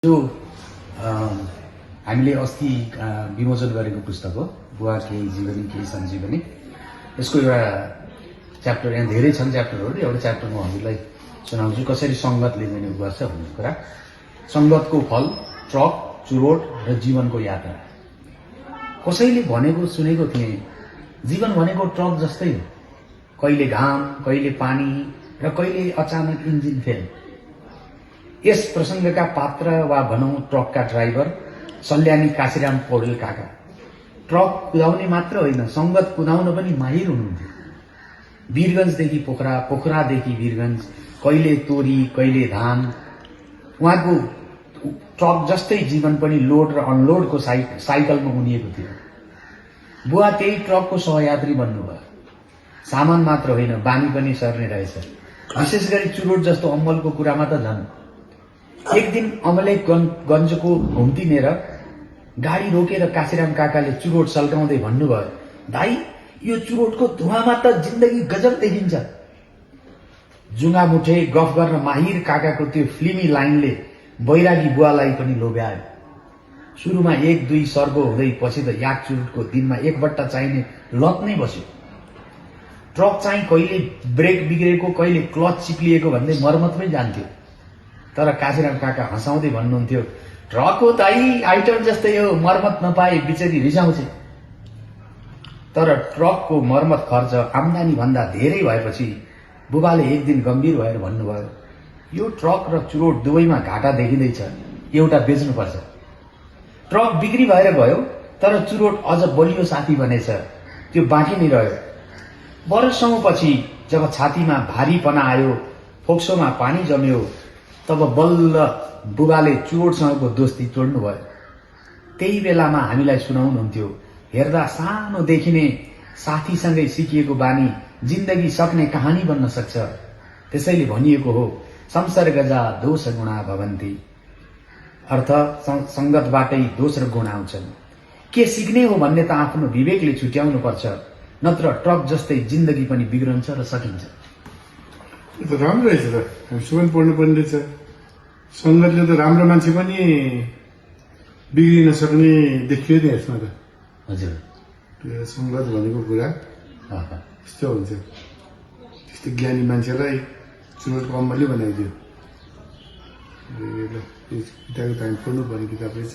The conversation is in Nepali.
यो हामीले अस्ति विमोचन गरेको पुस्तक हो बुवा केही जीवनी केही सञ्जीवनी। यसको एउटा च्याप्टर, यहाँ धेरै छन् च्याप्टरहरू, एउटा च्याप्टर म हजुरलाई सुनाउँछु कसरी सङ्गतले चाहिँ गर्छ भन्ने कुरा। सङ्गतको फल, ट्रक, चुरोट र जीवनको यात्रा। कसैले भनेको सुनेको थिएँ, जीवन भनेको ट्रक जस्तै हो, कहिले घाम, कहिले पानी र कहिले अचानक इन्जिन फेल। यस प्रसङ्गका पात्र वा भनौं ट्रकका ड्राइभर सल्यानी काशीराम पौडेल काका ट्रक कुदाउने मात्र होइन, सङ्गत कुदाउन पनि माहिर हुनुहुन्थ्यो। वीरगञ्जदेखि पोखरा, पोखरादेखि वीरगञ्ज, कहिले तोरी कहिले धान। उहाँको ट्रक जस्तै जीवन पनि लोड र अनलोडको साइकलमा उनिएको थियो। बुवा त्यही ट्रकको सहयात्री बन्नुभयो। सामान मात्र होइन, बानी पनि सर्ने रहेछ। विशेष गरी चुरोट जस्तो अम्मलको कुरामा त झन्। एक दिन अमलेखगञ्जको घुम्तीनेर गाडी रोकेर काशीराम काकाले चुरोट सल्काउँदै भन्नुभयो, भाइ यो चुरोटको धुवामा त जिन्दगी गजब देखिन्छ। जुङ्गा मुठे गफ गर्न माहिर काकाको त्यो फिल्मी लाइनले बैरागी बुवालाई पनि लोभ्यायो। सुरुमा 1-2 सर्गो हुँदै पछि त याक चुरोटको दिनमा एक बट्टा चाहिने लत नै बस्यो। ट्रक चाहिँ कहिले ब्रेक बिग्रेको, कहिले क्लच चिप्लिएको भन्दै मर्मतमै जान्थ्यो। तर काशीराम काका हँसाउँदै भन्नुहुन्थ्यो, ट्रक हो ताई, आइटम जस्तै हो, मर्मत नपाए बिचरी रिसाउँछ। तर ट्रकको मर्मत खर्च आम्दानी भन्दा धेरै भएपछि बुबाले एक दिन गम्भीर भएर भन्नुभयो, यो ट्रक र चुरोट दुवैमा घाटा देखिँदैछ, एउटा बेच्नुपर्छ। ट्रक बिक्री भएर गयो, तर चुरोट अझ बलियो साथी बनेछ, त्यो बाँकी नै रह्यो। वर्षौंपछि जब छातीमा भारीपना आयो, फोक्सोमा पानी जम्यो, तब बल्ल बुबाले चुरोटसँगको दोस्ती तोड्नुभयो। त्यही बेलामा हामीलाई सुनाउनुहुन्थ्यो, हेर्दा सानो देखिने साथीसँगै सिकिएको बानी जिन्दगी सक्ने कहानी बन्न सक्छ। त्यसैले भनिएको हो, संसर्गजा दोष गुणा भवन्ति, अर्थ संगतबाटै दोष र गुण आउँछन्। के सिक्ने हो भन्ने त आफ्नो विवेकले छुट्याउनु पर्छ, नत्र ट्रक जस्तै जिन्दगी पनि बिग्रन्छ र सकिन्छ। यो त राम्रो रहेछ त, हामी पनि पढ्नु पर्ने रहेछ। सङ्गतले त राम्रो मान्छे पनि बिग्रिन सक्ने देखियो नि यसमा त। हजुर, सङ्गत भनेको कुरा यस्तो हुन्छ। त्यस्तो ज्ञानी मान्छेलाई चुरोट कम्मली बनाइदियो। किताबको त हामी पढ्नु पर्ने किताब रहेछ।